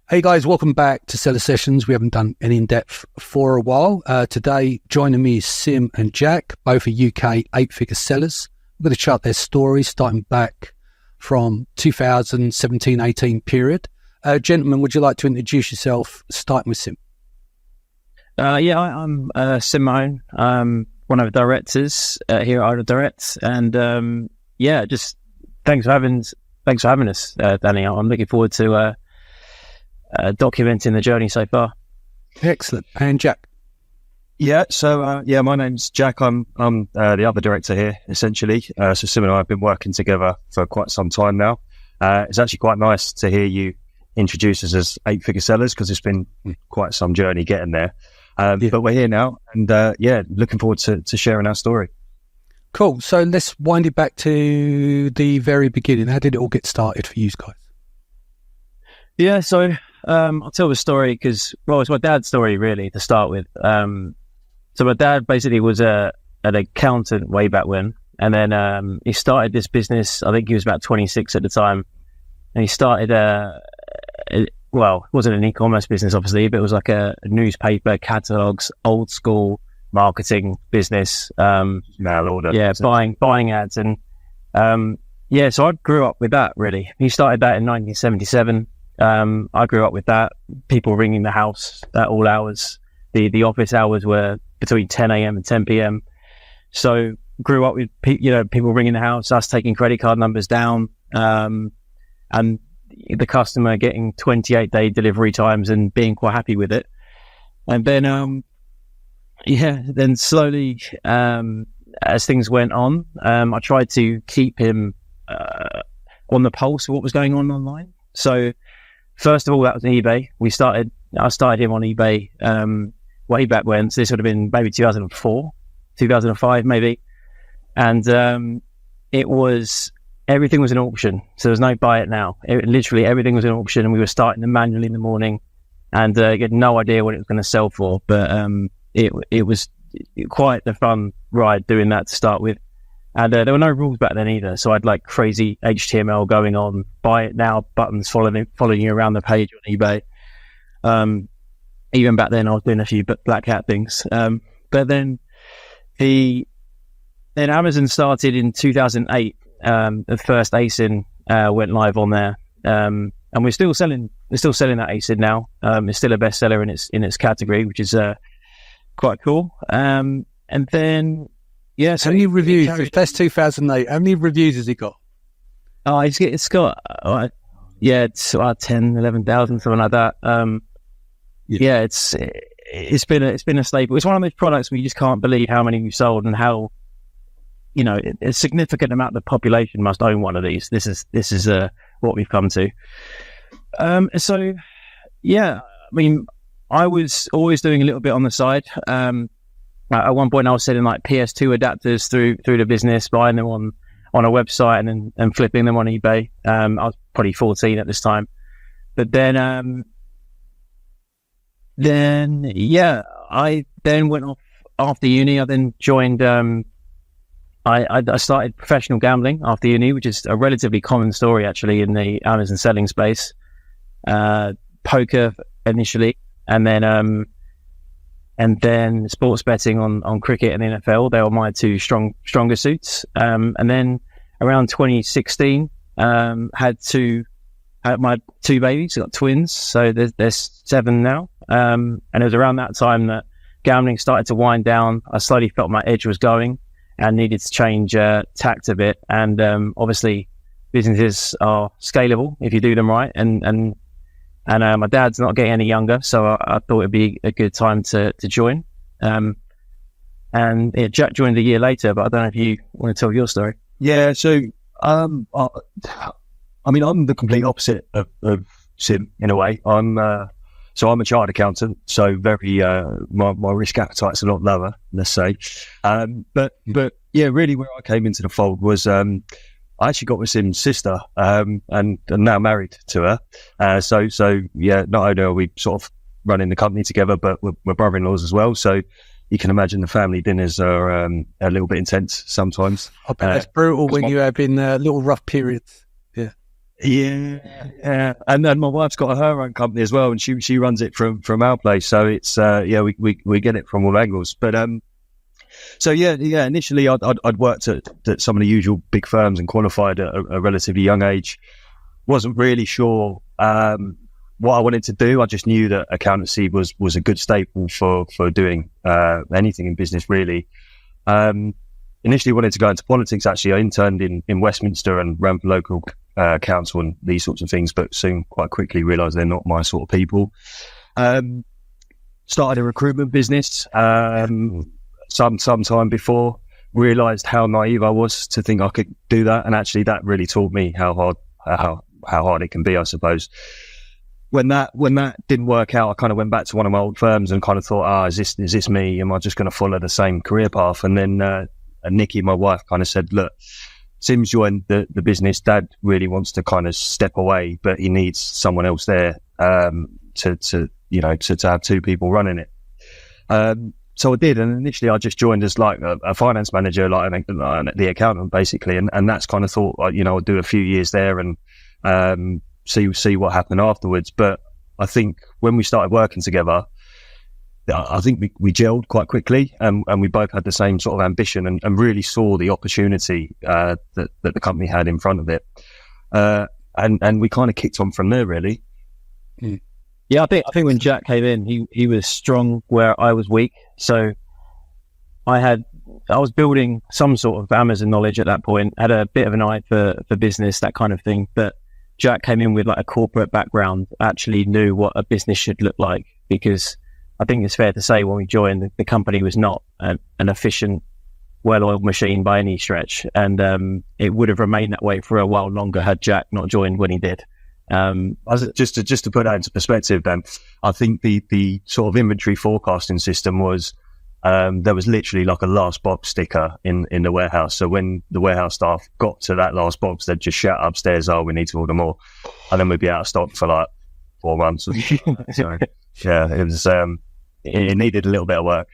Hey guys, welcome back to Seller Sessions. We haven't done any in-depth for a while. Today, joining me is Sim and Jack, both are UK 8-figure sellers. We're going to chart their stories starting back from 2017-18 period. Gentlemen, would you like to introduce yourself, starting with Sim? I'm Sim Mahone. I'm one of the directors here at Idle Direct. And just thanks for having us, Danny. I'm looking forward to documenting the journey so far. Excellent. And Jack? My name's Jack. I'm the other director here, essentially. So Sim and I have been working together for quite some time now. It's actually quite nice to hear you introduce us as 8-figure sellers, because it's been quite some journey getting there. But we're here now, and looking forward to sharing our story. Cool. So let's wind it back to the very beginning. How did it all get started for you guys? Yeah, so I'll tell the story because, it's my dad's story really to start with. So my dad basically was an accountant way back when, and then he started this business. I think he was about 26 at the time, and he started it wasn't an e-commerce business obviously, but it was like a newspaper, catalogs, old school marketing business. Mail order. Yeah, buying ads, and so I grew up with that really. He started that in 1977. I grew up with that. People ringing the house at all hours. The office hours were between 10 a.m. and 10 p.m. So grew up with people ringing the house, us taking credit card numbers down, and the customer getting 28-day delivery times and being quite happy with it. And then then slowly as things went on, I tried to keep him on the pulse of what was going on online. So first of all, that was eBay. I started him on eBay way back when. So this would have been maybe 2004, 2005 maybe. And everything was an auction. So there's no buy it now. Literally everything was an auction, and we were starting them manually in the morning, and you had no idea what it was going to sell for. But it was quite a fun ride doing that to start with. And there were no rules back then either. So I'd like crazy HTML going on, buy it now buttons following you around the page on eBay. Even back then I was doing a few black hat things. But then Amazon started in 2008. The first ASIN went live on there. And we're still selling that ASIN now. It's still a bestseller in its category, which is quite cool. And then how many reviews? That's 2008. How many reviews has he got? Oh, it's got it's 10, 11,000, something like that. It's been a staple. It's one of those products where you just can't believe how many we've sold, and how a significant amount of the population must own one of these. This is what we've come to. I was always doing a little bit on the side. At one point I was selling like PS2 adapters through the business, buying them on a website and flipping them on eBay. I was probably 14 at this time. But then I then went off after uni. I then joined, I started professional gambling after uni, which is a relatively common story actually in the Amazon selling space. Poker initially, and then sports betting on cricket and the NFL. They were my two stronger suits. And then around 2016, had my two babies. I got twins, so there's 7 now. And it was around that time that gambling started to wind down. I slowly felt my edge was going and needed to change tact a bit. And obviously, businesses are scalable if you do them right. And my dad's not getting any younger, so I thought it'd be a good time to join. Jack joined a year later, but I don't know if you want to tell your story. Yeah, so I'm the complete opposite of Sim in a way. I'm a chartered accountant, so very my risk appetite's a lot lower, let's say. But really where I came into the fold was I actually got with Sim's sister, and I'm now married to her. Not only are we sort of running the company together, but we're brother-in-laws as well. So you can imagine the family dinners are a little bit intense sometimes. I bet that's brutal when you're having little rough periods. Yeah. Yeah. And then my wife's got her own company as well, and she runs it from our place. So it's we get it from all angles. But so yeah. Initially, I'd worked at some of the usual big firms and qualified at a relatively young age. Wasn't really sure what I wanted to do. I just knew that accountancy was a good staple for doing anything in business, really. Initially wanted to go into politics. Actually, I interned in Westminster and ran for local council and these sorts of things, but soon quite quickly realised they're not my sort of people. Started a recruitment business some time before. Realised how naive I was to think I could do that, and actually that really taught me how hard it can be, I suppose. When that didn't work out, I kind of went back to one of my old firms and kind of thought, is this me? Am I just going to follow the same career path? And then Nikki, my wife, kind of said, look, Sim's joined the business. Dad really wants to kind of step away, but he needs someone else there to have two people running it. So I did, and initially I just joined as like a finance manager, like the accountant basically, and that's kind of thought, I'll do a few years there and see what happened afterwards. But I think when we started working together, I think we gelled quite quickly, and we both had the same sort of ambition and really saw the opportunity that the company had in front of it, and we kind of kicked on from there, really. Yeah, I think when Jack came in, he was strong where I was weak. So I was building some sort of Amazon knowledge at that point, had a bit of an eye for business, that kind of thing. But Jack came in with like a corporate background, actually knew what a business should look like, because I think it's fair to say when we joined, the company was not an efficient, well-oiled machine by any stretch. And it would have remained that way for a while longer had Jack not joined when he did. Just to put that into perspective, then I think the sort of inventory forecasting system was there was literally like a last box sticker in the warehouse. So when the warehouse staff got to that last box, they'd just shout upstairs, "Oh, we need to order more," and then we'd be out of stock for like 4 months. So yeah, it was it needed a little bit of work.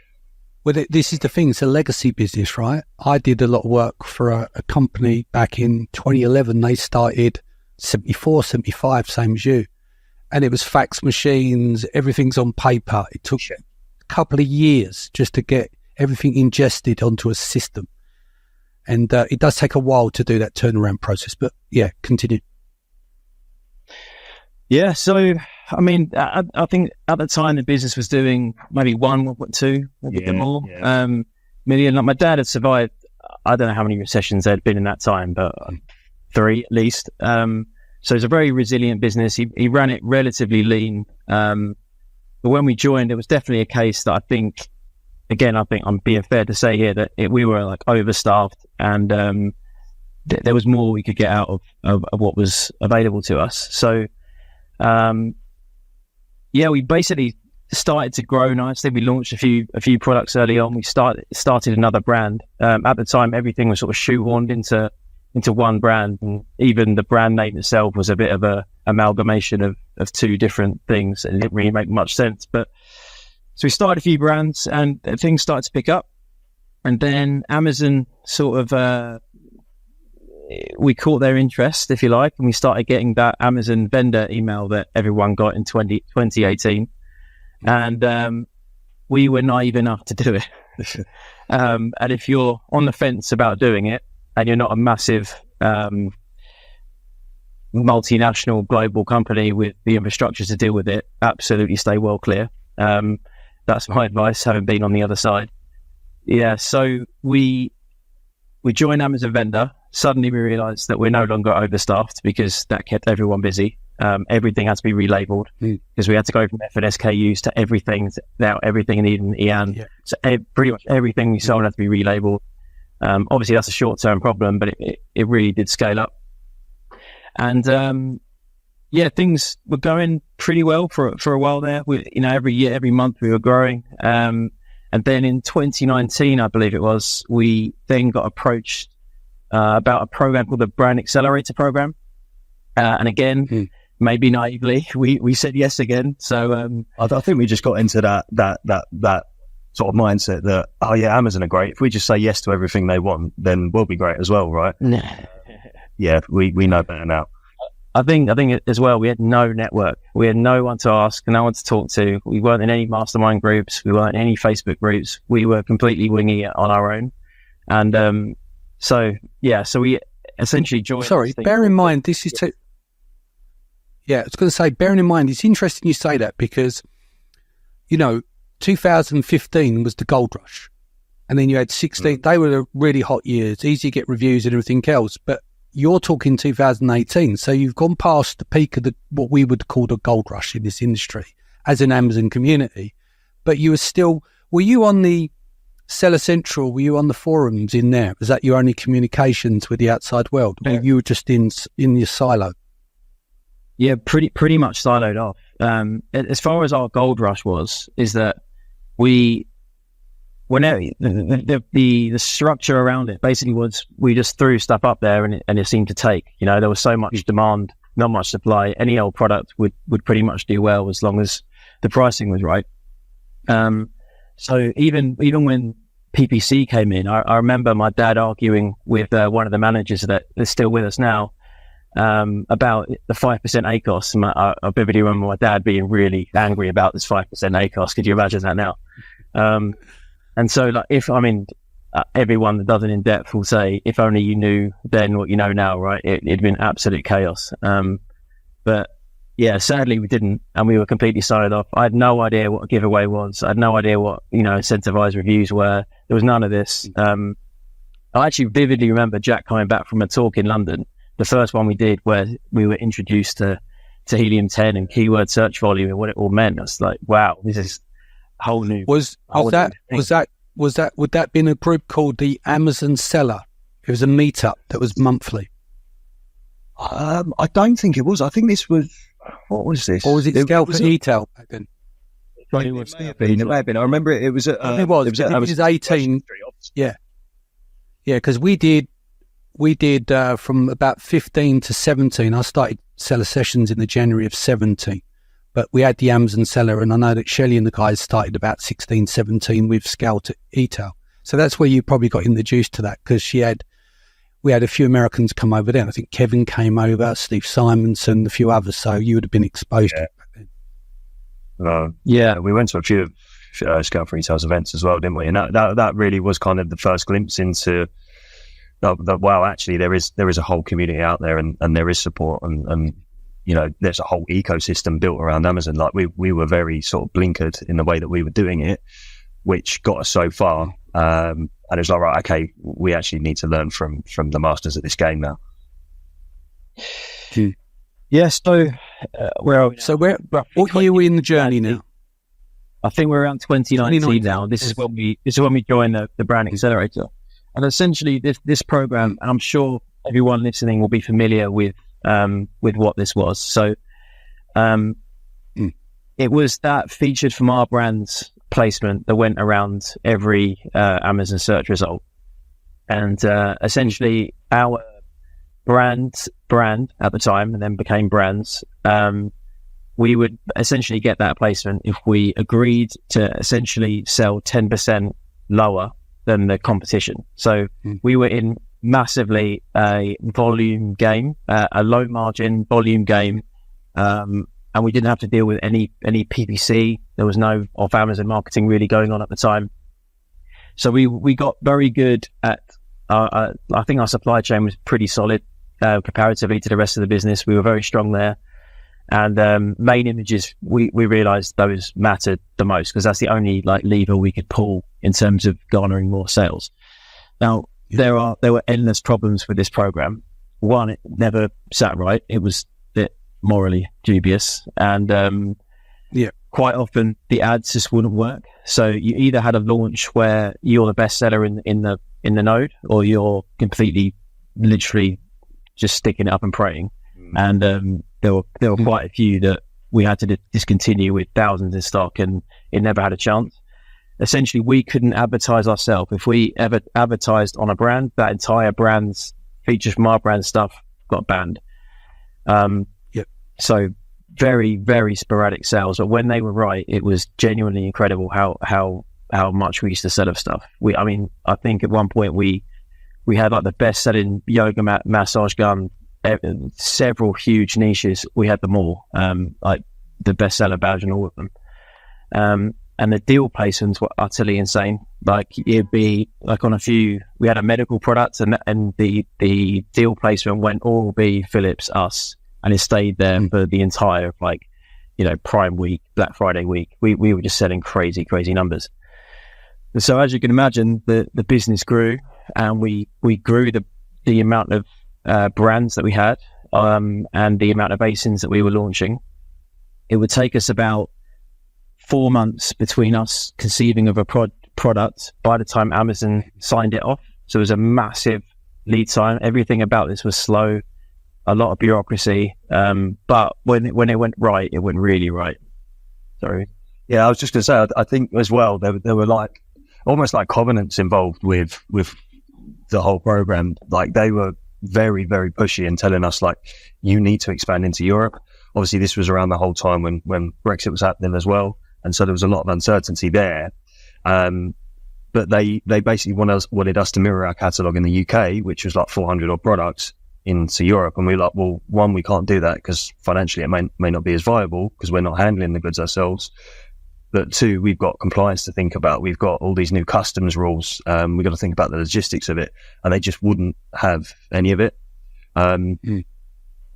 Well, this is the thing. It's a legacy business, right? I did a lot of work for a company back in 2011. They started 74, 75, same as you. And it was fax machines, everything's on paper. It took a couple of years just to get everything ingested onto a system. And it does take a while to do that turnaround process. But yeah, continue. Yeah, so, I mean, I think at the time the business was doing maybe 1.2, maybe more million. Like my dad had survived, I don't know how many recessions there'd been in that time, but 3 at least. So it's a very resilient business. He ran it relatively lean. But when we joined, it was definitely a case that I think I'm being fair to say here that we were like overstaffed, and there was more we could get out of what was available to us. So, we basically started to grow nicely. We launched a few products early on. We started another brand. At the time, everything was sort of shoehorned into one brand, and even the brand name itself was a bit of a amalgamation of 2 different things, and it didn't really make much sense. But so we started a few brands, and things started to pick up, and then Amazon sort of we caught their interest, if you like, and we started getting that Amazon vendor email that everyone got in 2018, and we were naive enough to do it. And if you're on the fence about doing it, and you're not a massive multinational global company with the infrastructure to deal with it, absolutely stay well clear. That's my advice, having been on the other side. Yeah, so we joined Amazon vendor. Suddenly we realised that we're no longer overstaffed, because that kept everyone busy. Everything had to be relabeled, because we had to go from F and SKUs to everything, now everything in EAN. Yeah. So pretty much everything we sold had to be relabeled. Obviously that's a short-term problem, but it really did scale up. And things were going pretty well for a while there. Every year, every month we were growing. And then in 2019, I believe it was, we then got approached about a program called the Brand Accelerator Program. And again, maybe naively, we said yes again. So I think we just got into that sort of mindset that, oh yeah, Amazon are great. If we just say yes to everything they want, then we'll be great as well, right? Yeah, we know better now. I think as well, we had no network. We had no one to ask, no one to talk to. We weren't in any mastermind groups. We weren't in any Facebook groups. We were completely winging it on our own. And so we essentially joined. Sorry, bear in mind, this is yeah, I was going to say, bearing in mind, it's interesting you say that because, 2015 was the gold rush. And then you had 16, they were the really hot years, easy to get reviews and everything else. But you're talking 2018. So you've gone past the peak of what we would call the gold rush in this industry as an Amazon community. But you were you on the Seller Central? Were you on the forums in there? Was that your only communications with the outside world? Or you were just in your silo? Yeah, pretty much siloed off. As far as our gold rush is that the structure around it basically was we just threw stuff up there and it seemed to take. There was so much demand, not much supply. Any old product would pretty much do well as long as the pricing was right. So even when PPC came in, I remember my dad arguing with one of the managers that is still with us now about the 5% ACOS. I vividly remember my dad being really angry about this 5% ACOS. Could you imagine that now? And so, everyone that does it in depth will say, if only you knew then what you know now, right? It'd been absolute chaos. But yeah, sadly we didn't, and we were completely siloed off. I had no idea what a giveaway was. I had no idea what, incentivized reviews were. There was none of this. I actually vividly remember Jack coming back from a talk in London, the first one we did, where we were introduced to Helium 10 and keyword search volume and what it all meant. I was like, wow, this is whole new. Would that been a group called the Amazon Seller? It was a meetup that was monthly. I don't think it was. I think this was. What was this? Or was it Scalp and Etel back then? It may have been. I remember it was at. It was 18. Yeah, because we did from about 15 to 17. I started Seller Sessions in the January of 17. But we had the Amazon Seller, and I know that Shelley and the guys started about 16, 17 with Scout Etel. So that's where you probably got introduced to that, because we had a few Americans come over there. I think Kevin came over, Steve Simonson, a few others. So you would have been exposed to it back then. Yeah, we went to a few Scout for Etel's events as well, didn't we? And that really was kind of the first glimpse into wow, actually there is a whole community out there, and there is support, and there's a whole ecosystem built around Amazon. Like we were very sort of blinkered in the way that we were doing it, which got us so far. And it was like, right, okay, we actually need to learn from the masters of this game now. Yeah. So, what year are we in the journey now? I think we're around 2019 now. This is when we joined the Brand Accelerator, and essentially this program, and I'm sure everyone listening will be familiar with what this was. So, it was that featured from our brand's placement that went around every Amazon search result, and essentially our brand at the time, and then became brands. We would essentially get that placement if we agreed to essentially sell 10% lower than the competition. So we were in massively a volume game, a low margin volume game, and we didn't have to deal with any PPC. There was no off Amazon marketing really going on at the time. So we got very good at. I think our supply chain was pretty solid comparatively to the rest of the business. We were very strong there, and main images we realised those mattered the most, because that's the only lever we could pull in terms of garnering more sales. Now there were endless problems with this program. One, it never sat right. It was a bit morally dubious, and quite often the ads just wouldn't work. So you either had a launch where you're the best seller in the node, or you're completely, literally just sticking it up and praying. And there were quite a few that we had to discontinue with thousands in stock, and it never had a chance. Essentially, we couldn't advertise ourselves. If we ever advertised on a brand, that entire brand's features from our brand stuff got banned. So very, very sporadic sales, but when they were right, it was genuinely incredible how much we used to sell of stuff. I think at one point we had the best selling yoga mat massage gun several huge niches. We had them all, like the bestseller badge and all of them. And the deal placements were utterly insane. Like it'd be like on a few, we had a medical product and the deal placement went Oral-B, Philips, us, and it stayed there for the entire, like, you know, Prime week, Black Friday week. We were just selling crazy numbers. And so as you can imagine, the business grew, and we grew the amount of brands that we had, and the amount of ASINs that we were launching. It would take us about 4 months between us conceiving of a product by the time Amazon signed it off. So it was a massive lead time. Everything about this was slow, a lot of bureaucracy. But when it went right, it went really right. Sorry. Yeah, I was just going to say, I think as well, there were like almost like covenants involved with the whole program. Like they were very, very pushy and telling us like, you need to expand into Europe. Obviously, this was around the whole time when Brexit was happening as well. And so there was a lot of uncertainty there. But they basically wanted us to mirror our catalogue in the UK, which was like 400 odd products, into Europe. And we were like, well, one, we can't do that because financially it may not be as viable because we're not handling the goods ourselves. But two, we've got compliance to think about. We've got all these new customs rules. We've got to think about the logistics of it. And they just wouldn't have any of it. And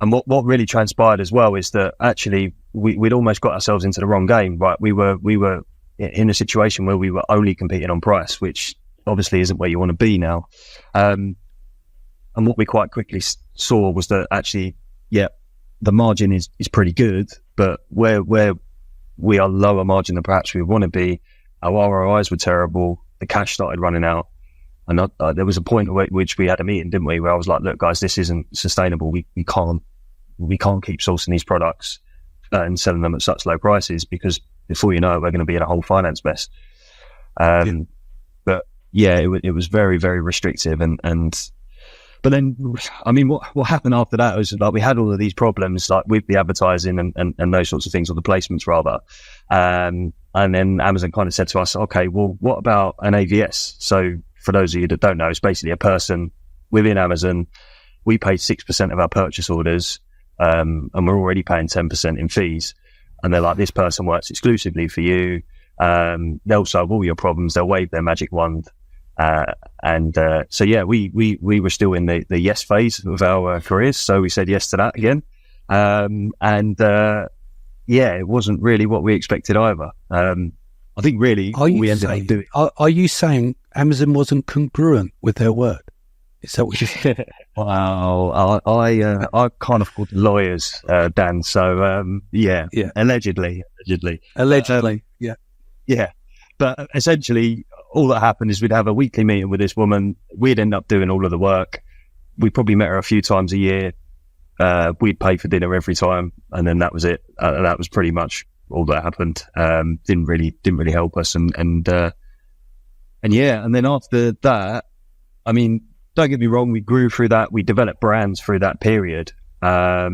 what really transpired as well is that actually we'd almost got ourselves into the wrong game, right? We were in a situation where we were only competing on price, which obviously isn't where you want to be now. And what we quite quickly saw was that actually, yeah, the margin is pretty good, but where we are lower margin than perhaps we want to be, our ROIs were terrible. The cash started running out. And there was a point at which we had a meeting, didn't we, where I was like, look, guys, this isn't sustainable. We can't keep sourcing these products and selling them at such low prices because before you know it, we're going to be in a whole finance mess. But yeah, it was very, very restrictive. But then, I mean, what happened after that was like we had all of these problems like with the advertising and those sorts of things, or the placements rather. And then Amazon kind of said to us, okay, well, what about an AVS? So for those of you that don't know, it's basically a person within Amazon. We pay 6% of our purchase orders, and we're already paying 10% in fees. And they're like, this person works exclusively for you. They'll solve all your problems. They'll wave their magic wand. So yeah, we were still in the yes phase of our careers. So we said yes to that again. Yeah, it wasn't really what we expected either. I think really we ended up doing. Are you saying Amazon wasn't congruent with their word? Is that what you said? Wow, I can't afford lawyers, Dan. So yeah, allegedly. Yeah. But essentially, all that happened is we'd have a weekly meeting with this woman. We'd end up doing all of the work. We probably met her a few times a year. We'd pay for dinner every time, and then that was it. That was pretty much all that happened. Didn't really help us. And yeah, and then after that, I mean, don't get me wrong, we grew through that. We developed brands through that period. But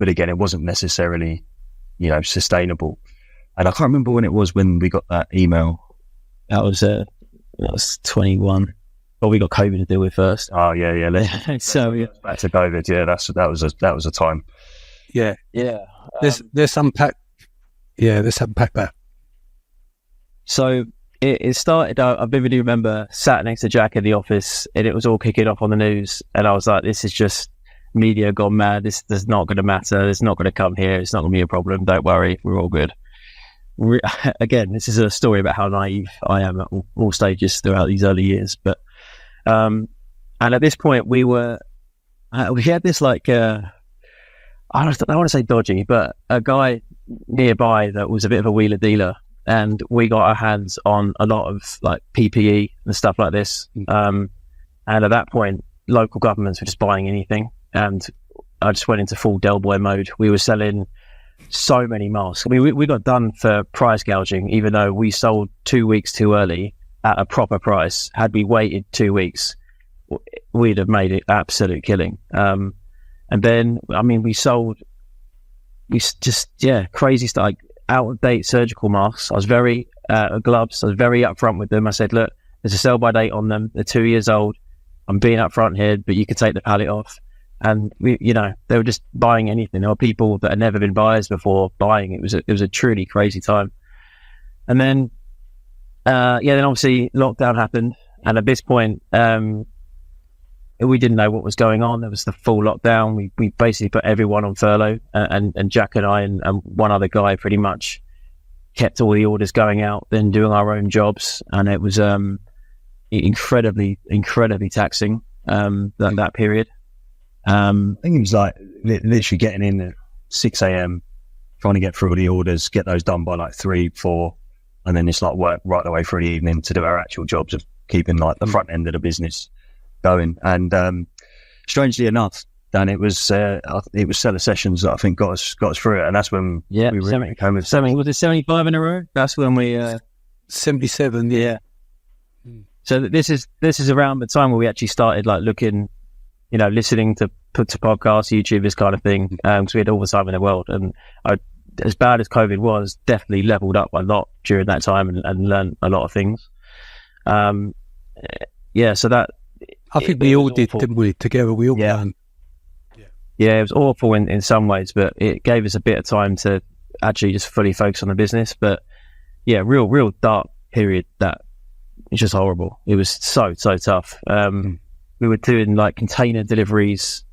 again, it wasn't necessarily, sustainable. And I can't remember when it was when we got that email. That was 21. But we got COVID to deal with first. Oh yeah. So yeah, back to COVID. Yeah, that was a time. Yeah. Let's unpack. Yeah, let's unpack that. So it started out. I vividly remember sat next to Jack in the office, and it was all kicking off on the news. And I was like, "This is just media gone mad. This is not going to matter. It's not going to come here. It's not going to be a problem. Don't worry, we're all good." Again, this is a story about how naive I am at all stages throughout these early years. But and at this point, we had this like I don't want to say dodgy, but a guy nearby that was a bit of a wheeler dealer, and we got our hands on a lot of like PPE and stuff like this. And at that point, local governments were just buying anything, and I just went into full Del Boy mode. We were selling so many masks. I mean, we got done for price gouging, even though we sold 2 weeks too early at a proper price. Had we waited 2 weeks, we'd have made it absolute killing. And then, I mean, crazy stuff, like out of date surgical masks. I was very, gloves. I was very upfront with them. I said, look, there's a sell by date on them. They're 2 years old. I'm being upfront here, but you can take the pallet off. and they were just buying anything. There were people that had never been buyers before buying. It was a truly crazy time. And then, then obviously lockdown happened, and at this point, we didn't know what was going on. There was the full lockdown. We basically put everyone on furlough, and Jack and I and one other guy pretty much kept all the orders going out, then doing our own jobs, and it was incredibly taxing that period. I think it was like literally getting in at 6 a.m, trying to get through all the orders, get those done by like 3, 4, and then it's like work right the way through the evening to do our actual jobs of keeping like the front end of the business going. And strangely enough, Dan, it was seller sessions that I think got us through it, and that's when we really came with 70. Was it 75 in a row? That's when we 77. Yeah. So this is around the time where we actually started like looking, listening to podcasts, YouTube, this kind of thing, because we had all the time in the world. And as bad as COVID was, definitely leveled up a lot during that time and learned a lot of things. So that I think we all did, didn't we? Together, we all learned. Yeah, it was awful in some ways, but it gave us a bit of time to actually just fully focus on the business. But yeah, real dark period that it's just horrible. It was so tough. We were doing like container deliveries.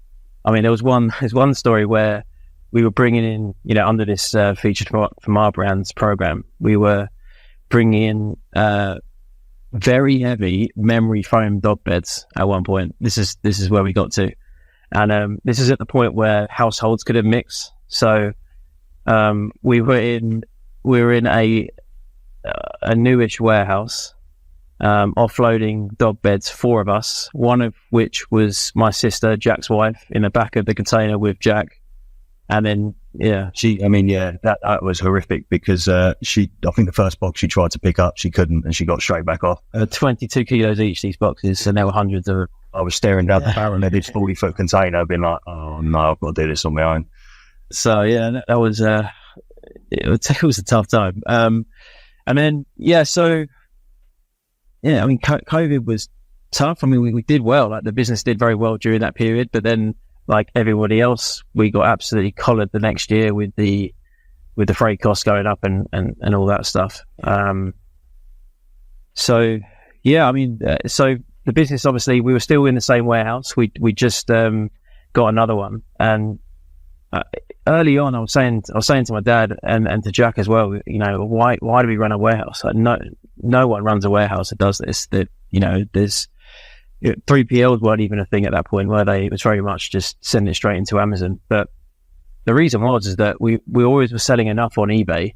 I mean, there's one story where we were bringing in, under this featured from our brand's program, we were bringing in very heavy memory foam dog beds at one point. This is where we got to, and this is at the point where households couldn't mix. So we were in a newish warehouse. Offloading dog beds, 4 of us, one of which was my sister, Jack's wife, in the back of the container with Jack. And then, that was horrific because I think the first box she tried to pick up, she couldn't, and she got straight back off. 22 kilos each, these boxes, and there were hundreds of them. I was staring down the barrel of this 40-foot container, being like, oh no, I've got to do this on my own. So yeah, that was, it was a tough time. And then, COVID was tough. I mean, we did well. Like the business did very well during that period, but then, like everybody else, we got absolutely collared the next year with the freight costs going up and all that stuff. So the business, obviously, we were still in the same warehouse. We just got another one, and early on, I was saying to my dad and to Jack as well, why do we run a warehouse? Like, no one runs a warehouse that does this. That there's 3PLs weren't even a thing at that point, were they? It was very much just sending it straight into Amazon. But the reason is that we always were selling enough on eBay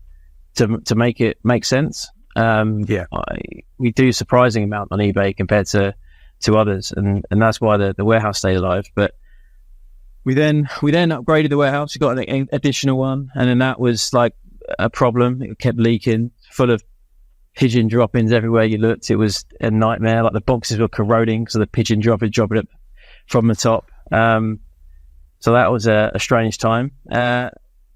to make it make sense. We do a surprising amount on eBay compared to others, and that's why the warehouse stayed alive. But we then upgraded the warehouse. We got an additional one, and then that was like a problem. It kept leaking, full of pigeon droppings everywhere you looked. It was a nightmare. Like the boxes were corroding because of the pigeon dropping it from the top. So that was a strange time. And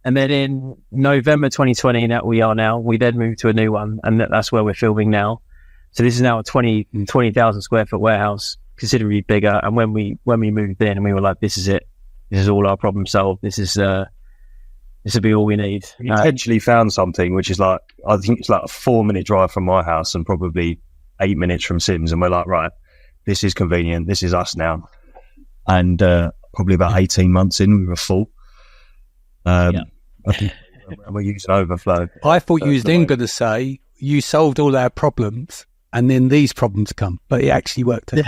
then in November 2020, we then moved to a new one, and that's where we're filming now. So this is now a 20,000 square foot warehouse, considerably bigger. And when we moved in, and we were like, this is it. This is all our problem solved. This will be all we need. We intentionally found something which is like, I think it's like a 4-minute drive from my house and probably 8 minutes from Sim's, and we're like, right, this is convenient. This is us now. And probably about 18 months in, we were full. I think we're using overflow. I thought you was then going to say you solved all our problems and then these problems come, but it actually worked out.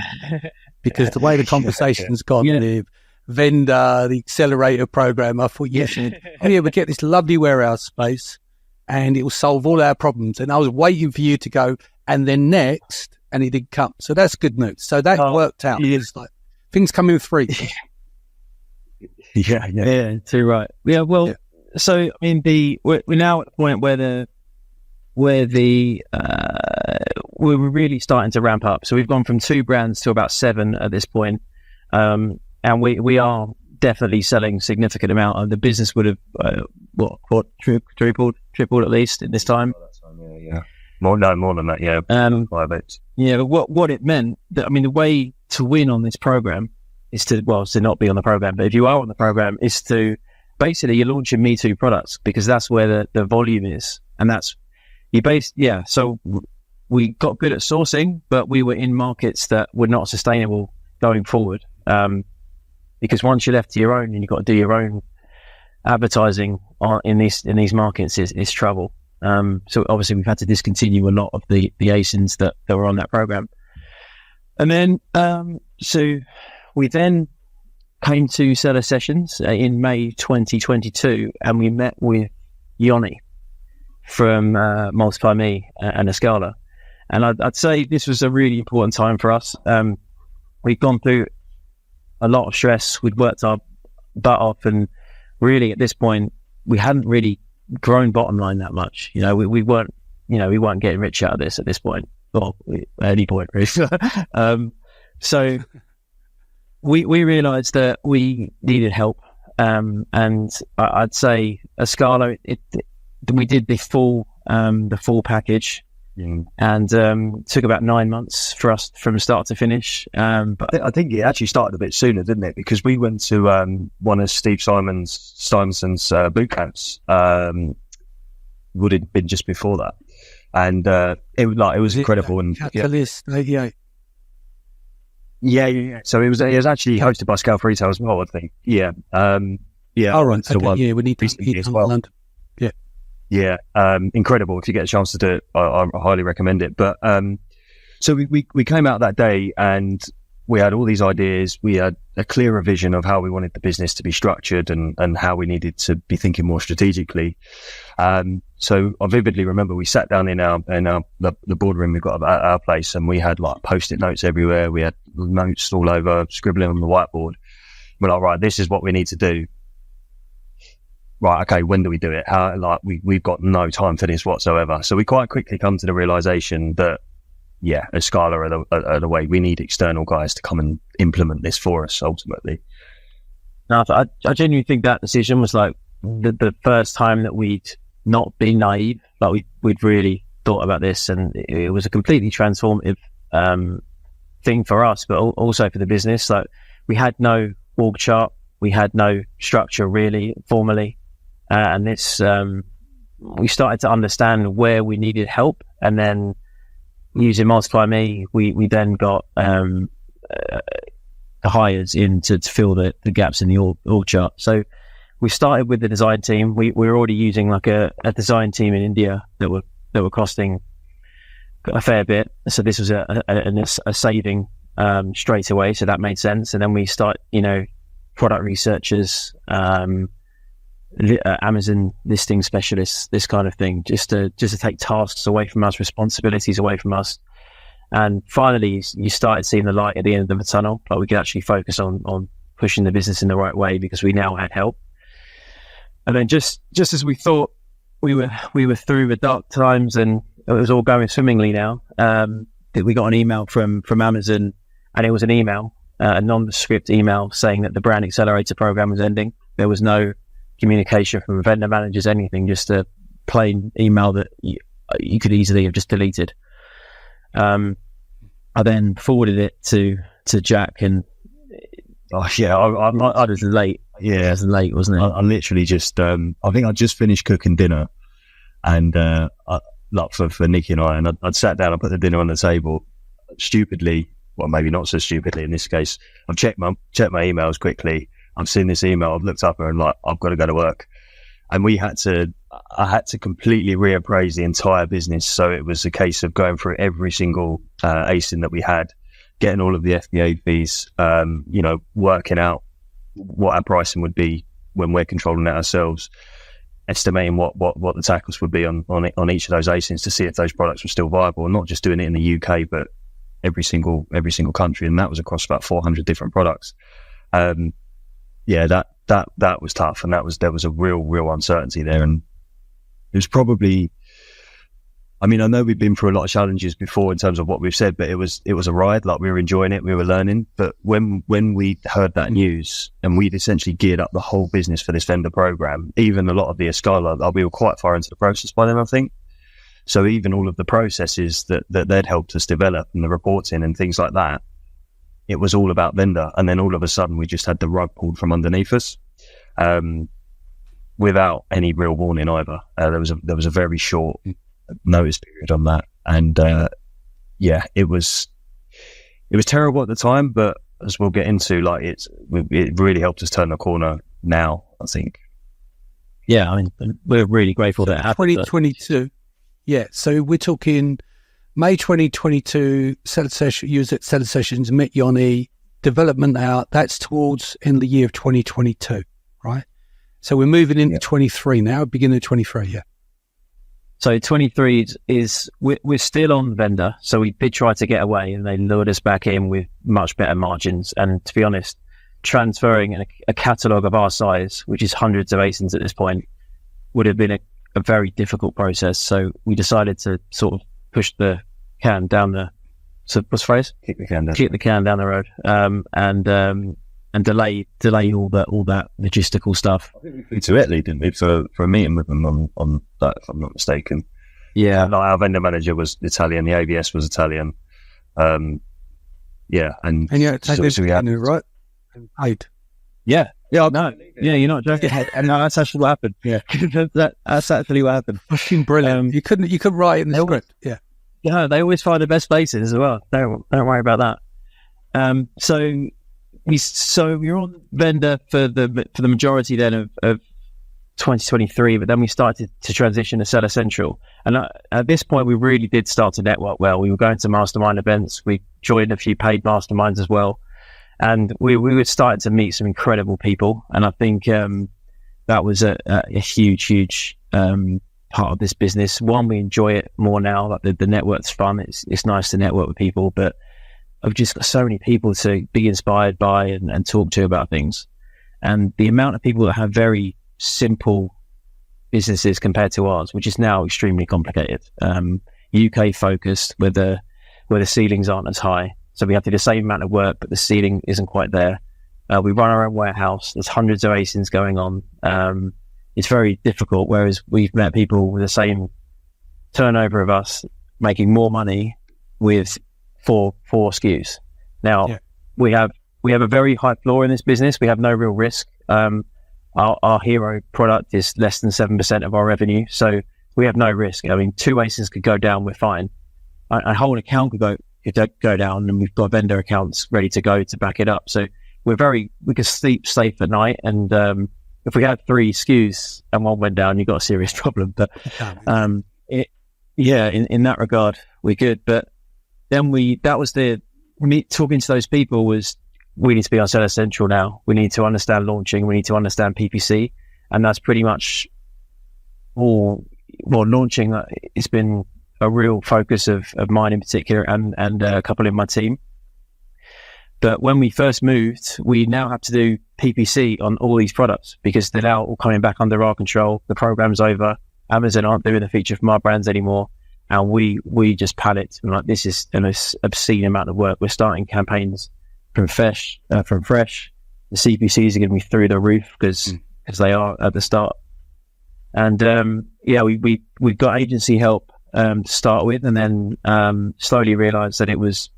Because the way the conversation's gone, the vendor, the accelerator program, I thought, we get this lovely warehouse space and it will solve all our problems. And I was waiting for you to go, and then next, and it didn't come. So that's good news. So that worked out. It's like things come in free. Yeah, too right. Yeah, well, so I mean, we're now at the point where we're really starting to ramp up. So we've gone from 2 brands to about 7 at this point. And we are definitely selling significant amount. And the business would have tripled at least in this time. Yeah. More than that. Yeah. 5x. Yeah, but what it meant, the way to win on this program is to not be on the program. But if you are on the program, is to basically you're launching Me Too products because that's where the volume is, and that's So we got good at sourcing, but we were in markets that were not sustainable going forward. Because once you're left to your own and you've got to do your own advertising in these markets, is trouble. So obviously we've had to discontinue a lot of the ASINs that were on that program. And then, so we then came to seller sessions in May 2022, and we met with Yoni from Multiply Me and Escala. And I'd say this was a really important time for us. We'd gone through a lot of stress. We'd worked our butt off, and really at this point, we hadn't really grown bottom line that much. We weren't getting rich out of this at this point, or at any point really. So we realized that we needed help. And I'd say Escala, we did the full package. And took about 9 months for us from start to finish. But I think it actually started a bit sooner, didn't it? Because we went to one of Steve Simonson's boot camps. Would have been just before that, and it was incredible. And Catalyst, yeah. So it was actually hosted by Scalp Retail as well, I think. Yeah. All right. Okay. Yeah, we need to eat as well. London. Yeah. Yeah, incredible. If you get a chance to do it, I highly recommend it. But so we came out that day and we had all these ideas. We had a clearer vision of how we wanted the business to be structured and how we needed to be thinking more strategically. So I vividly remember we sat down in the boardroom we've got at our place, and we had like Post-it notes everywhere. We had notes all over, scribbling on the whiteboard. We're like, right, this is what we need to do. Right, okay, when do we do it? How, we've got no time for this whatsoever. So we quite quickly come to the realization that, Escala are the way. We need external guys to come and implement this for us, ultimately. No, I genuinely think that decision was like the first time that we'd not been naive. Like we'd really thought about this, and it was a completely transformative thing for us, but also for the business. Like we had no org chart, we had no structure really formally. And this, we started to understand where we needed help, and then using Multiply Me, we then got the hires in to fill the gaps in the org chart. So we started with the design team. We were already using like a design team in India that were costing a fair bit. So this was a saving straight away. So that made sense. And then we start, product researchers, Amazon listing specialists, this kind of thing, just to take tasks away from us, responsibilities away from us. And finally, you started seeing the light at the end of the tunnel. Like we could actually focus on pushing the business in the right way because we now had help. And then just as we thought we were through the dark times and it was all going swimmingly now, we got an email from Amazon, and it was an email, a nondescript email saying that the Brand Accelerator program was ending. There was no communication from vendor managers, anything, just a plain email that you could easily have just deleted. I then forwarded it to Jack, and I was late. Yeah, it was late, wasn't it? I literally just, I think I just finished cooking dinner, and for Nikki and I'd sat down and put the dinner on the table. Stupidly, well, maybe not so stupidly in this case, I've checked my emails quickly. I've seen this email. I've looked up and I've got to go to work. And I had to completely reappraise the entire business. So it was a case of going through every single ASIN that we had, getting all of the FBA fees, working out what our pricing would be when we're controlling it ourselves, estimating what the tackles would be on each of those ASINs to see if those products were still viable, and not just doing it in the UK, but every single country. And that was across about 400 different products. That was tough, and there was a real uncertainty there, and it was probably, I know we've been through a lot of challenges before in terms of what we've said, but it was a ride. Like, we were enjoying it, we were learning. But when we heard that news, and we'd essentially geared up the whole business for this vendor program, even a lot of the Escala, we were quite far into the process by then, I think. So even all of the processes that they'd helped us develop, and the reporting and things like that, it was all about vendor. And then all of a sudden we just had the rug pulled from underneath us, without any real warning either. There was a very short notice period on that. And, it was terrible at the time, but as we'll get into, like it really helped us turn the corner now, I think. Yeah, I mean, we're really grateful that it happened. 2022. Yeah, so we're talking May 2022, Seller Session, you was at Seller Sessions, met Yoni, development out, that's towards in the year of 2022, right? So we're moving into 23 now, beginning of 23, yeah. So 23 is we're still on vendor. So we did try to get away and they lured us back in with much better margins. And to be honest, transferring a catalogue of our size, which is hundreds of ASINs at this point, would have been a very difficult process. So we decided to sort of push the can down the, so what's the phrase? Kick the can down the road, and delay all that logistical stuff. I think we flew to Italy, didn't we, for a meeting with them on that, if I'm not mistaken. Yeah. Like our vendor manager was Italian, the ABS was Italian. And you had to take this in, right? And paid. Yeah. Yeah, no. Yeah, you're not joking. And no, that's actually what happened. Yeah. That's actually what happened. Fucking brilliant. You couldn't write in the script. Yeah. Yeah, they always find the best places as well. Don't worry about that. So we're on vendor for the majority then of 2023, but then we started to transition to Seller Central. And at this point, we really did start to network well. We were going to mastermind events. We joined a few paid masterminds as well. And we were starting to meet some incredible people. And I think that was a huge part of this business. One, we enjoy it more now. Like the network's fun. It's nice to network with people, but I've just got so many people to be inspired by and talk to about things. And the amount of people that have very simple businesses compared to ours, which is now extremely complicated, UK focused, where the ceilings aren't as high. So we have to do the same amount of work, but the ceiling isn't quite there. We run our own warehouse. There's hundreds of ASINs going on. It's very difficult, whereas we've met people with the same turnover of us making more money with four SKUs. Now, we have a very high floor in this business. We have no real risk. Our hero product is less than 7% of our revenue, so we have no risk. I mean, 2 ASINs could go down, we're fine. A whole account could go down, and we've got vendor accounts ready to go to back it up. So we can sleep safe at night. And if we had 3 SKUs and one went down, you've got a serious problem. But in that regard, we're good. But then talking to those people was, we need to be on Seller Central now. We need to understand launching. We need to understand PPC. And that's pretty much all. Well, launching, it's been a real focus of mine in particular, and a couple in my team. But when we first moved, we now have to do PPC on all these products because they're now all coming back under our control. The program's over. Amazon aren't doing the feature from our brands anymore. And we just panicked. And like, this is an obscene amount of work. We're starting campaigns from fresh. The CPCs are going to be through the roof because they are at the start. And we got agency help to start with, and then slowly realised that it was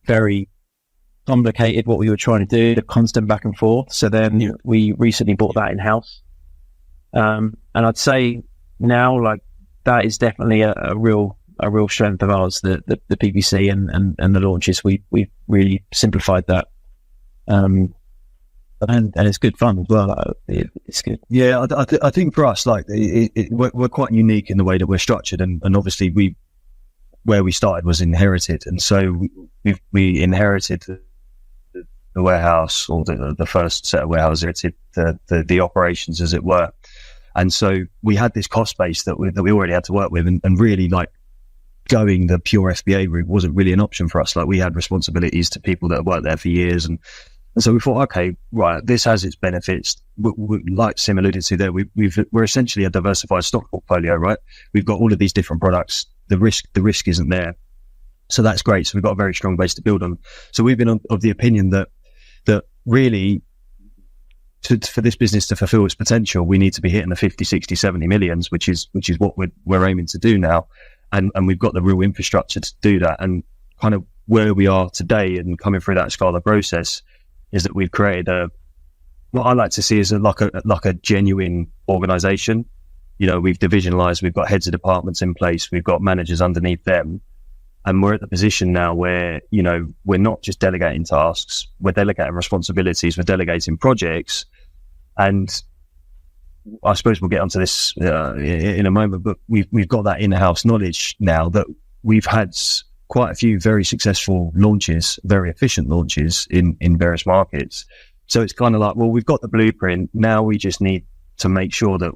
very complicated what we were trying to do, the constant back and forth. So then we recently bought that in house, and I'd say now, like, that is definitely a real strength of ours. The PPC and the launches, we've really simplified that. And it's good fun as well. It's good. Yeah, I think for us, like, we're quite unique in the way that we're structured, and obviously where we started was inherited, and so we inherited the warehouse, or the first set of warehouses, inherited the operations, as it were, and so we had this cost base that we already had to work with, and really, like, going the pure FBA route wasn't really an option for us. Like, we had responsibilities to people that had worked there for years, and so we thought, okay, right, this has its benefits. Like Sim alluded to there, we're essentially a diversified stock portfolio, right? We've got all of these different products. The risk isn't there. So that's great. So we've got a very strong base to build on. So we've been of the opinion that really, for this business to fulfill its potential, we need to be hitting the 50, 60, 70 millions, which is what we're aiming to do now. And we've got the real infrastructure to do that. And kind of where we are today and coming through that Scala process is that we've created what I like to see is like a genuine organization. You know, we've divisionalized, we've got heads of departments in place, we've got managers underneath them. And we're at the position now where, you know, we're not just delegating tasks, we're delegating responsibilities, we're delegating projects. And I suppose we'll get onto this in a moment, but we've got that in-house knowledge now that we've had quite a few very successful launches, very efficient launches in various markets. So it's kind of like, well, we've got the blueprint. Now we just need to make sure that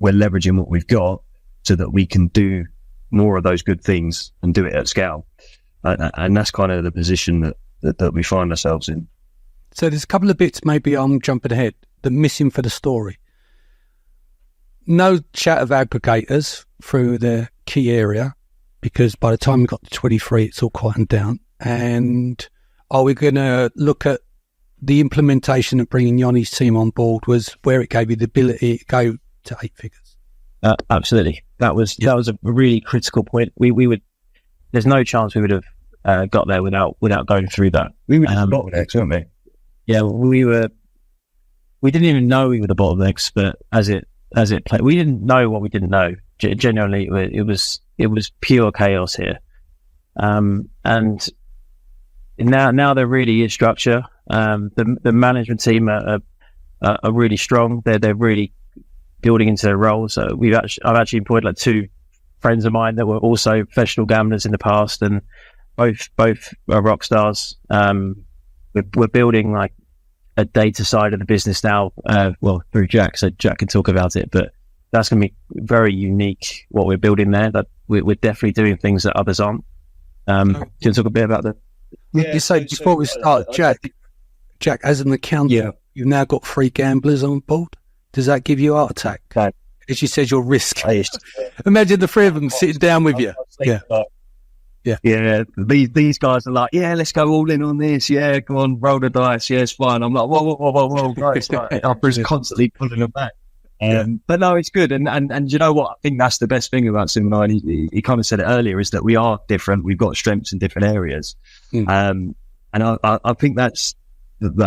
we're leveraging what we've got so that we can do more of those good things and do it at scale. And that's kind of the position that we find ourselves in. So there's a couple of bits, maybe I'm jumping ahead, that missing for the story. No chat of aggregators through the key area, because by the time we got to 23, it's all quietened down. And are we going to look at the implementation of bringing Yanni's team on board was where it gave you the ability to go to 8 figures? Absolutely. That was a really critical point. We would, there's no chance we would have got there without going through that. We were just bottlenecks, weren't we? Yeah, we didn't even know we were the bottlenecks, but as it played, we didn't know what we didn't know. Genuinely, it was pure chaos here. And now there really is structure. The management team are really strong. They're really building into their roles. So I've actually employed like 2 friends of mine that were also professional gamblers in the past, and both are rock stars. We're building like a data side of the business now, through Jack, so Jack can talk about it, but that's going to be very unique what we're building there. That we're definitely doing things that others aren't. Do you want to talk a bit about that? You say before we start, Jack, as an accountant, you've now got 3 gamblers on board. Does that give you a heart attack? No. As you said, your risk. Imagine the 3 of them sitting down with you. Yeah. These guys are like, yeah, let's go all in on this. Yeah, go on, roll the dice. Yeah, it's fine. I'm like, whoa, guys. I'm just constantly pulling them back. But no, it's good. And you know what? I think that's the best thing about Sim and I. He kind of said it earlier, is that we are different. We've got strengths in different areas. And I think that's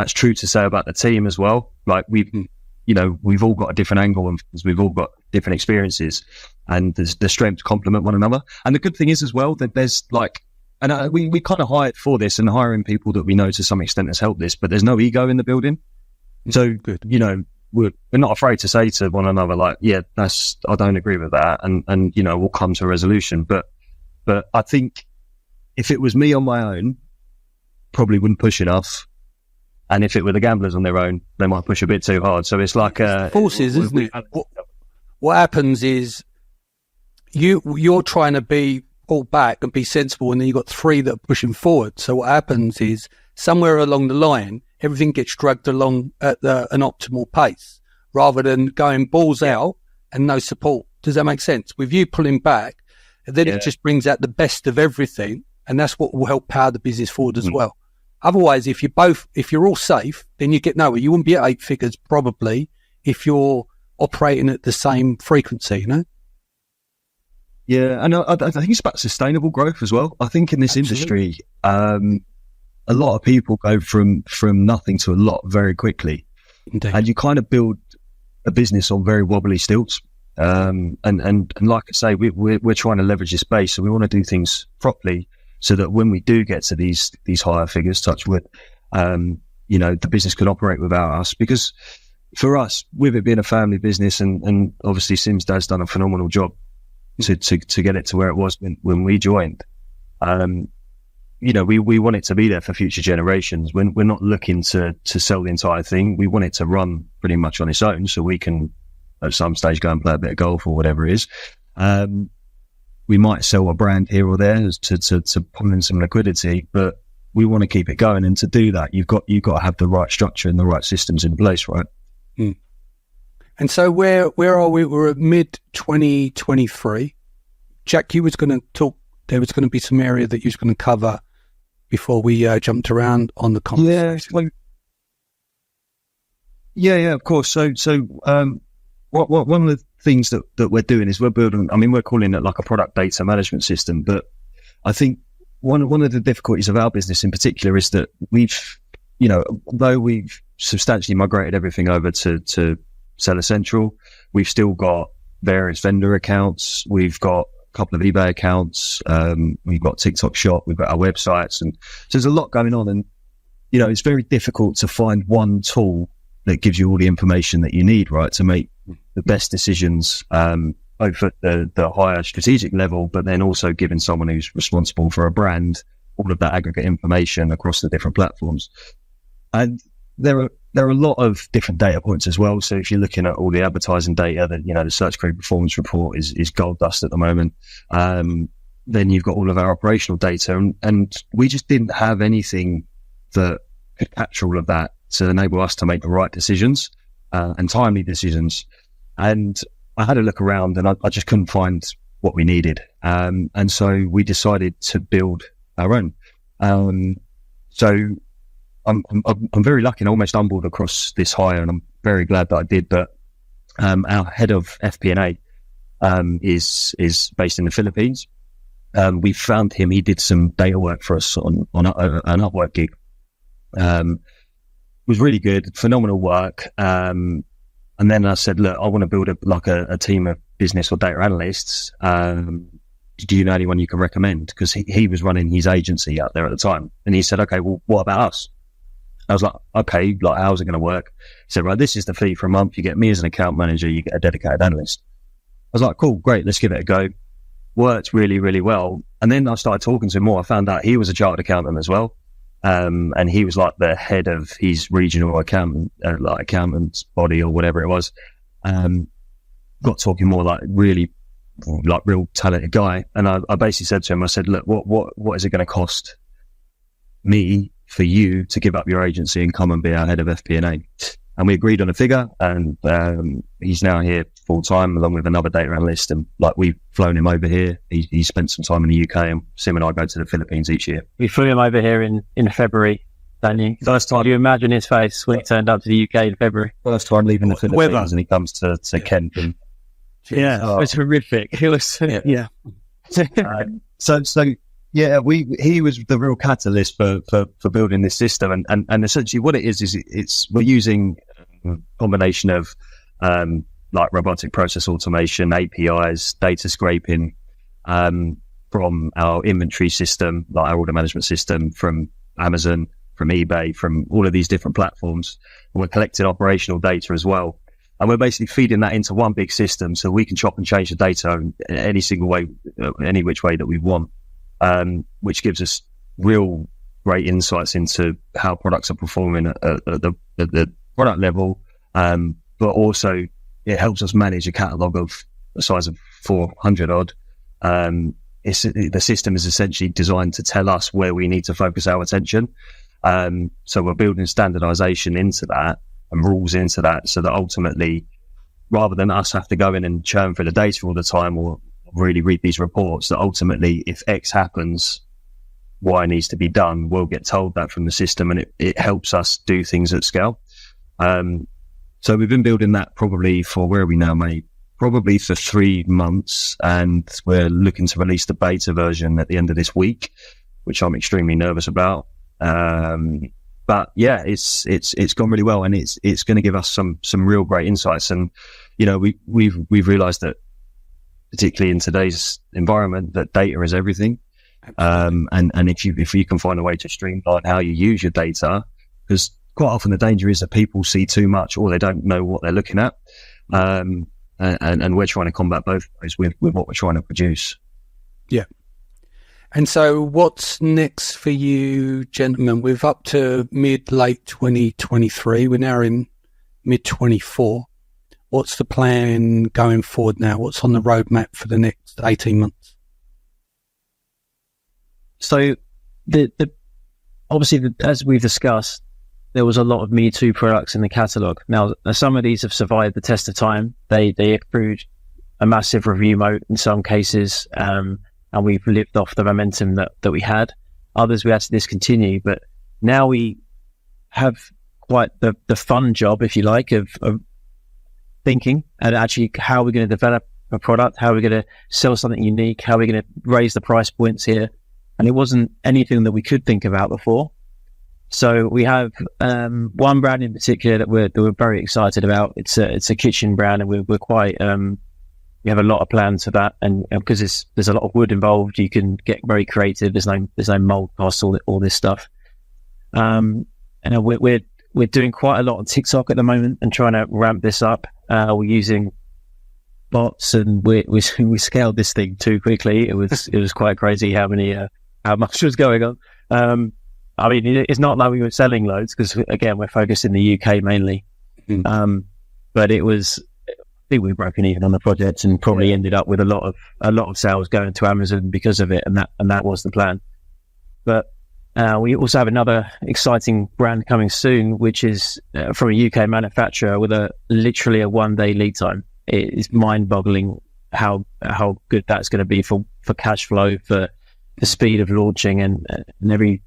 true to say about the team as well. Like we've all got a different angle, and we've all got different experiences, and the strengths complement one another. And the good thing is as well that there's like, and we kind of hired for this, and hiring people that we know to some extent has helped this, but there's no ego in the building. So good, you know, we're not afraid to say to one another, like, yeah, I don't agree with that, and you know, we'll come to a resolution. But I think if it was me on my own, probably wouldn't push enough. And if it were the gamblers on their own, they might push a bit too hard. So it's like forces, isn't it? What happens is you're trying to be pull back and be sensible, and then you've got 3 that are pushing forward. So what happens is somewhere along the line, everything gets dragged along at an optimal pace, rather than going balls out and no support. Does that make sense? With you pulling back, then it just brings out the best of everything, and that's what will help power the business forward as well. Otherwise, if you're all safe, then you get nowhere. You wouldn't be at 8 figures probably if you're operating at the same frequency, you know? Yeah, and I think it's about sustainable growth as well. I think in this industry, a lot of people go from nothing to a lot very quickly. Indeed. And you kind of build a business on very wobbly stilts. And like I say, we're trying to leverage this base, so we want to do things properly, so that when we do get to these higher figures, touch wood, you know, the business can operate without us. Because for us, with it being a family business, and obviously Sim's dad's done a phenomenal job to get it to where it was when we joined. You know, we want it to be there for future generations. We're not looking to sell the entire thing. We want it to run pretty much on its own, so we can at some stage go and play a bit of golf or whatever it is. We might sell a brand here or there to pull in some liquidity, but we want to keep it going. And to do that, you've got to have the right structure and the right systems in place, right? And so where are we? We're at mid 2023. Jack, you was going to talk. There was going to be some area that you was going to cover before we jumped around on the conversation. Yeah, of course. So what one of the things that we're doing is we're building, I mean, we're calling it like a product data management system, but I think one of the difficulties of our business in particular is that we've, although we've substantially migrated everything over to Seller Central, we've still got various vendor accounts. We've got a couple of eBay accounts. We've got TikTok Shop. We've got our websites, and so there's a lot going on. And it's very difficult to find one tool that gives you all the information that you need, right, to make the best decisions, both at the higher strategic level, but then also giving someone who's responsible for a brand all of that aggregate information across the different platforms. And there are a lot of different data points as well. So if you're looking at all the advertising data, that the Search Query Performance Report is gold dust at the moment. Then you've got all of our operational data, and we just didn't have anything that could capture all of that to enable us to make the right decisions and timely decisions. And I had a look around, and I just couldn't find what we needed. And so we decided to build our own. So I'm very lucky and almost stumbled across this hire, and I'm very glad that I did. But our head of FP&A is based in the Philippines. We found him. He did some data work for us on an Upwork gig. Was really good, phenomenal work. And then I said, look, I want to build a team of business or data analysts. Do you know anyone you can recommend? Because he was running his agency out there at the time. And he said, okay, well, what about us? I was like, okay, how's it going to work? He said, right, this is the fee for a month. You get me as an account manager. You get a dedicated analyst. I was like, cool, great. Let's give it a go. Worked really, really well. And then I started talking to him more. I found out he was a chartered accountant as well. And he was like the head of his regional accountant's body or whatever it was. Got talking more real talented guy. And I basically said to him, I said, look, what is it going to cost me for you to give up your agency and come and be our head of FP&A? And we agreed on a figure, and he's now here full time along with another data analyst. And we've flown him over here. He spent some time in the UK, and Sim and I go to the Philippines each year. We flew him over here in February, don't you? First time. Can you imagine his face when he turned up to the UK in February? First time leaving the Philippines, and he comes to Kent. And, it was horrific. It was, yeah. So he was the real catalyst for building this system, and essentially what it is we're using a combination of robotic process automation, APIs, data scraping from our inventory system, our order management system, from Amazon, from eBay, from all of these different platforms. And we're collecting operational data as well. And we're basically feeding that into one big system so we can chop and change the data in any single way, any which way that we want, which gives us real great insights into how products are performing at the product level. But also it helps us manage a catalog of the size of 400 odd. The system is essentially designed to tell us where we need to focus our attention. So we're building standardization into that and rules into that, so that ultimately, rather than us have to go in and churn through the data all the time or really read these reports, that ultimately if X happens, Y needs to be done, we'll get told that from the system, and it helps us do things at scale. So we've been building that probably for, where are we now, mate? Probably for 3 months, and we're looking to release the beta version at the end of this week, which I'm extremely nervous about. But yeah, it's gone really well, and it's going to give us some real great insights. And we've realised that, particularly in today's environment, that data is everything. And if you can find a way to streamline how you use your data, because quite often the danger is that people see too much or they don't know what they're looking at. And we're trying to combat both of those with what we're trying to produce. Yeah. And so what's next for you, gentlemen? We're up to late 2023. We're now in mid-24. What's the plan going forward now? What's on the roadmap for the next 18 months? So obviously, as we've discussed, there was a lot of Me Too products in the catalogue. Now, some of these have survived the test of time. They accrued a massive review moat in some cases, and we've lived off the momentum that we had. Others we had to discontinue, but now we have quite the fun job, if you like, of thinking and actually how we're going to develop a product, how we're going to sell something unique, how we're going to raise the price points here. and it wasn't anything that we could think about before. So we have one brand in particular that we're very excited about. It's a kitchen brand, and we're quite we have a lot of plans for that. And because there's a lot of wood involved, you can get very creative. There's no mold costs, all this stuff. And we're doing quite a lot on TikTok at the moment and trying to ramp this up. We're using bots, and we scaled this thing too quickly. It was quite crazy how much was going on. I mean, it's not like we were selling loads because, again, we're focused in the UK mainly. But I think we've broken even on the project and probably ended up with a lot of sales going to Amazon because of it, and that was the plan. But we also have another exciting brand coming soon, which is from a UK manufacturer with literally a 1-day lead time. It is mind-boggling how good that's going to be for cash flow, for the speed of launching, and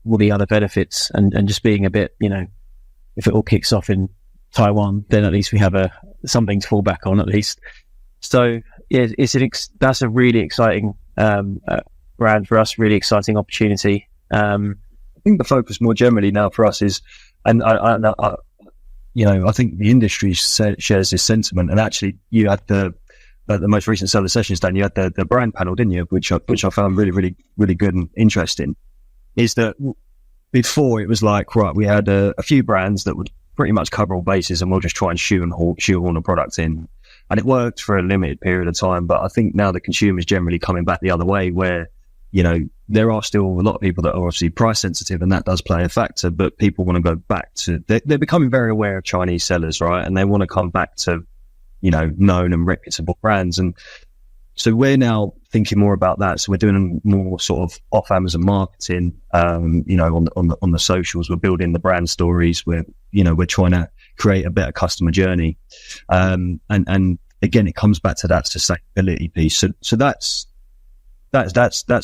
all the other benefits, and just being a bit, if it all kicks off in Taiwan, then at least we have something to fall back on at least. So yeah, that's a really exciting brand for us, really exciting opportunity. I think the focus more generally now for us is, and I think the industry shares this sentiment. And actually, you had the most recent seller sessions, Dan, you had the brand panel, didn't you? Which I found really, really, really good and interesting. Is that before it was like, right, we had a few brands that would pretty much cover all bases, and we'll just try and shoehorn a product in, and it worked for a limited period of time. But I think now the consumer is generally coming back the other way, where there are still a lot of people that are obviously price sensitive, and that does play a factor. But people want to go back to they're becoming very aware of Chinese sellers, right? And they want to come back to known and reputable brands. And so we're now thinking more about that. So we're doing more sort of off Amazon marketing, on the socials. We're building the brand stories. We're trying to create a better customer journey. And again, it comes back to that sustainability piece. So that's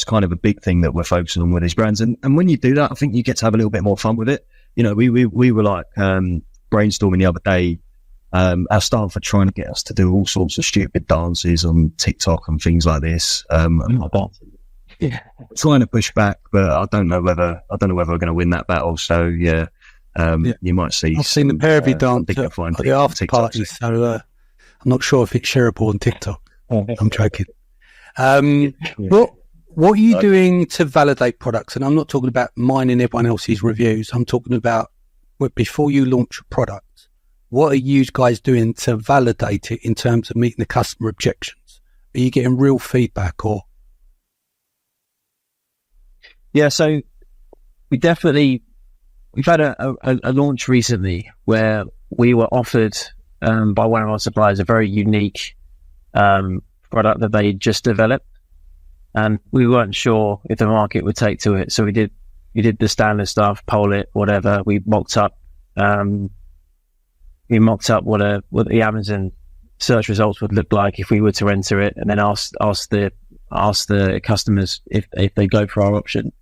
kind of a big thing that we're focusing on with these brands. And when you do that, I think you get to have a little bit more fun with it. We were like, brainstorming the other day, our staff are trying to get us to do all sorts of stupid dances on TikTok and things like this. Trying to push back, but I don't know whether we're going to win that battle. So you might see. I've seen the pair of you dance at the after party, so I'm not sure if it's shareable on TikTok. I'm joking. What are you doing to validate products? And I'm not talking about mining everyone else's reviews. I'm talking about before you launch a product. What are you guys doing to validate it in terms of meeting the customer objections? Are you getting real feedback or? Yeah, so we've had a launch recently where we were offered by one of our suppliers a very unique product that they just developed, and we weren't sure if the market would take to it. So we did the standard stuff, poll it, whatever. We mocked up what the Amazon search results would look like if we were to enter it, and then asked the customers if they go for our option,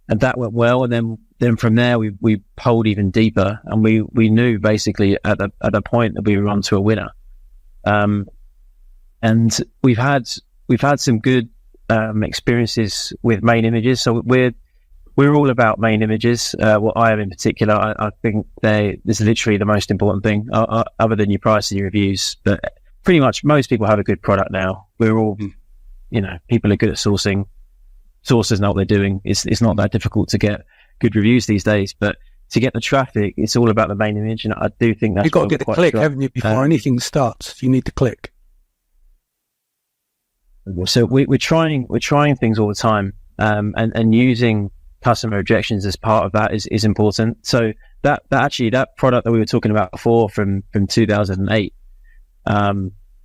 and that went well. And then from there we polled even deeper, and we knew basically at the point that we were on to a winner. And we've had some good experiences with main images. So we're all about main images. What I am in particular, I think this is literally the most important thing, other than your price and your reviews. But pretty much most people have a good product now. We're all, people are good at sourcing. Sources know what they're doing. It's not that difficult to get good reviews these days. But to get the traffic, it's all about the main image. And I do think that's you've got to get the click, haven't you? Before anything starts, you need to click. So we're trying things all the time, and using customer objections as part of that is important. So that product that we were talking about before from 2008,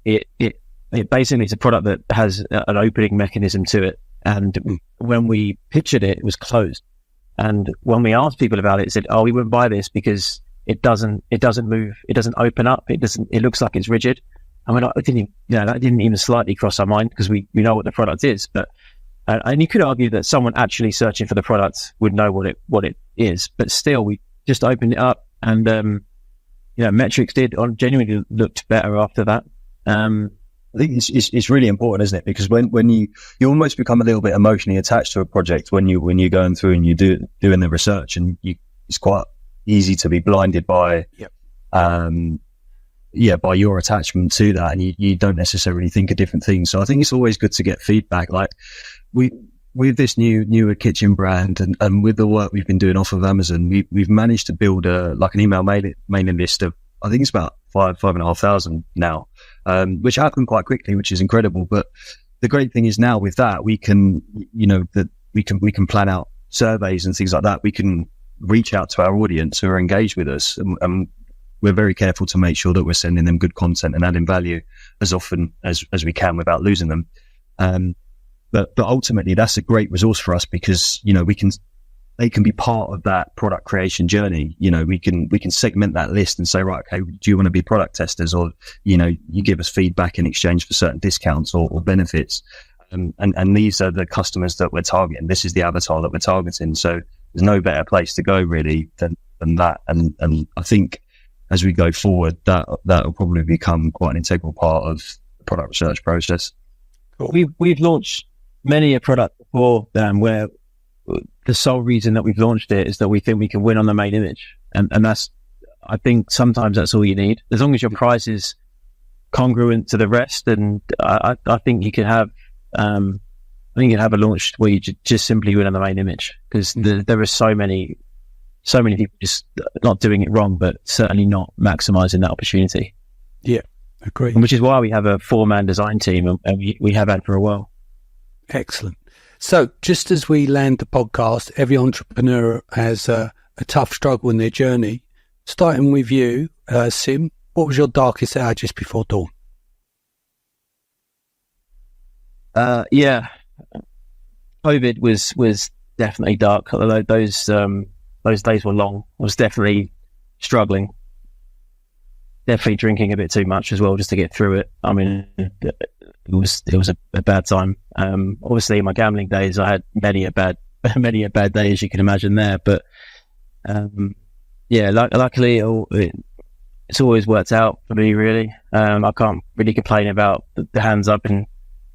it basically is a product that has an opening mechanism to it. And when we pictured it, it was closed. And when we asked people about it, it said, "Oh, we wouldn't buy this because it doesn't move, it doesn't open up, it looks like it's rigid." And we're like, that didn't even slightly cross our mind because we know what the product is. But and you could argue that someone actually searching for the product would know what it is. But still, we just opened it up, and metrics genuinely looked better after that. I think it's really important, isn't it? Because when you almost become a little bit emotionally attached to a project when you're going through and doing the research, and it's quite easy to be blinded by by your attachment to that, and you don't necessarily think of different things. So I think it's always good to get feedback. Like with this newer kitchen brand, and with the work we've been doing off of Amazon, we've managed to build an email mailing list of, I think it's about 5,500 now, which happened quite quickly, which is incredible. But the great thing is now with that, we can plan out surveys and things like that. We can reach out to our audience who are engaged with us, and we're very careful to make sure that we're sending them good content and adding value as often as we can without losing them. But ultimately, that's a great resource for us because, they can be part of that product creation journey. We can segment that list and say, right, okay, do you want to be product testers, or, you give us feedback in exchange for certain discounts or benefits. And these are the customers that we're targeting. This is the avatar that we're targeting. So there's no better place to go really than that. And I think as we go forward, that will probably become quite an integral part of the product research process. Cool. We've launched many a product before, where the sole reason that we've launched it is that we think we can win on the main image, and that's, I think sometimes that's all you need, as long as your price is congruent to the rest. And I think you can have a launch where you just simply win on the main image, because there are so many people just not doing it wrong, but certainly not maximizing that opportunity. Yeah, agree. Which is why we have a 4-man design team, and we have had for a while. Excellent. So just as we land the podcast, every entrepreneur has a tough struggle in their journey. Starting with you, Sim, what was your darkest hour just before dawn? COVID was definitely dark. Although those days were long. I was definitely struggling. Definitely drinking a bit too much as well, just to get through it. I mean, it was a bad time. Obviously, in my gambling days, I had many a bad day, as you can imagine there. But luckily, it's always worked out for me. Really, I can't really complain about the hands up and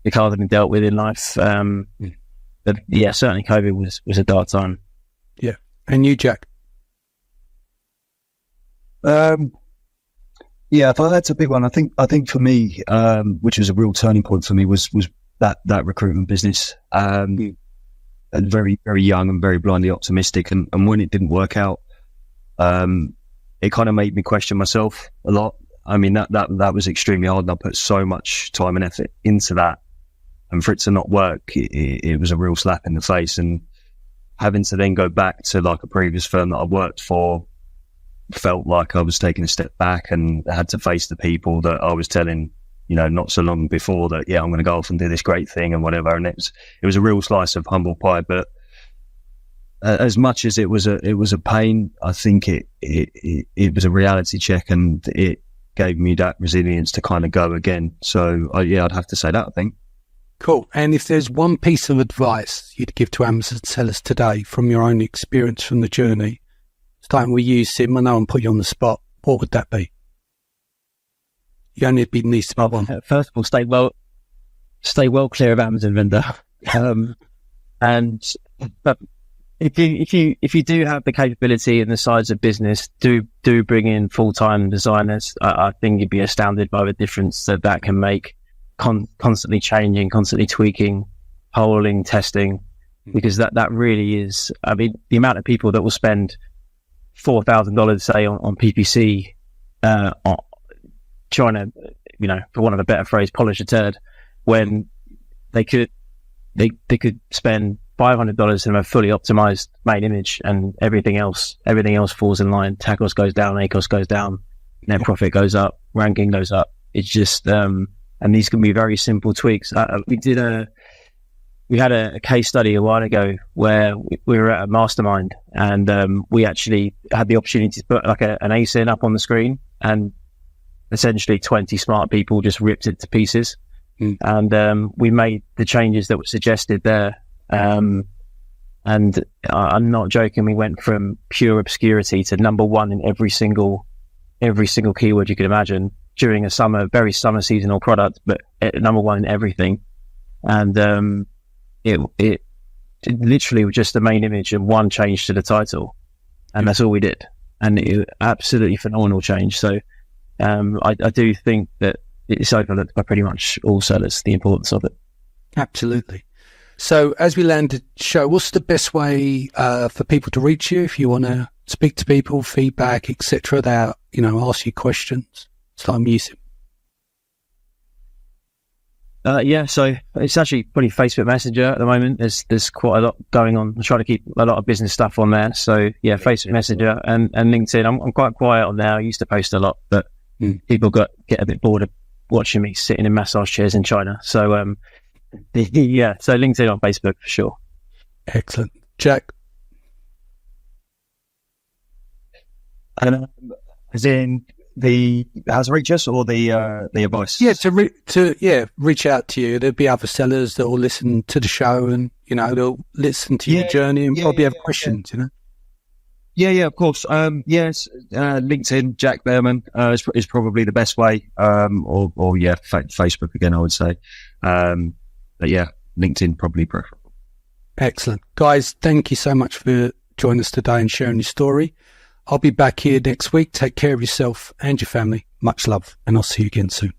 the cards I've been dealt with in life. But yeah, certainly COVID was a dark time. Yeah, and you, Jack? Yeah, if I had to pick one, I think for me, which was a real turning point for me, was that recruitment business. And very, very young and very blindly optimistic, and when it didn't work out, it kind of made me question myself a lot. I mean, that was extremely hard, and I put so much time and effort into that, and for it to not work, it was a real slap in the face. And having to then go back to like a previous firm that I worked for, felt like I was taking a step back, and had to face the people that I was telling, not so long before that, I'm going to go off and do this great thing and whatever. And it was a real slice of humble pie. But as much as it was a pain, I think it was a reality check, and it gave me that resilience to kind of go again. So I'd have to say that, I think. Cool. And if there's one piece of advice you'd give to Amazon sellers today from your own experience from the journey, starting with you, Sim, I know I'm putting you on the spot, what would that be? You only needs to be one. First of all, stay well clear of Amazon vendor. But if you do have the capability and the size of business, do bring in full-time designers. I think you'd be astounded by the difference that can make. Constantly changing, constantly tweaking, polling, testing, because that really is. I mean, the amount of people that will spend $4,000, say, on PPC, trying to, for want of a better phrase, polish a turd, when they could spend $500 in a fully optimized main image, and everything else falls in line. TAC cost goes down, ACOS goes down, net profit goes up, ranking goes up. It's just, and these can be very simple tweaks. We had a case study a while ago where we were at a mastermind, and we actually had the opportunity to put like an ASIN up on the screen, and essentially 20 smart people just ripped it to pieces. And we made the changes that were suggested there. And I'm not joking, we went from pure obscurity to number one in every single keyword you could imagine during a very summer seasonal product, but number one in everything. And it literally was just the main image and one change to the title, and that's all we did. And it was absolutely phenomenal change. So I do think that it's overlooked by pretty much all sellers, the importance of it. Absolutely. So as we land the show, what's the best way for people to reach you if you want to speak to people, feedback, etc., that, ask you questions? Start using. So it's actually probably Facebook Messenger at the moment. There's quite a lot going on. I'm trying to keep a lot of business stuff on there. So yeah, Facebook Messenger and LinkedIn. I'm quite quiet on there. I used to post a lot, but people get a bit bored of watching me sitting in massage chairs in China. So so LinkedIn on Facebook for sure. Excellent. Jack? As in how to reach us, or the advice? Yeah, reach out to you. There'll be other sellers that will listen to the show, and they'll listen to your journey and probably have questions. Yeah, of course. Yes, LinkedIn, Jack Behrman is probably the best way. Facebook again, I would say. But yeah, LinkedIn probably preferable. Excellent, guys. Thank you so much for joining us today and sharing your story. I'll be back here next week. Take care of yourself and your family. Much love, and I'll see you again soon.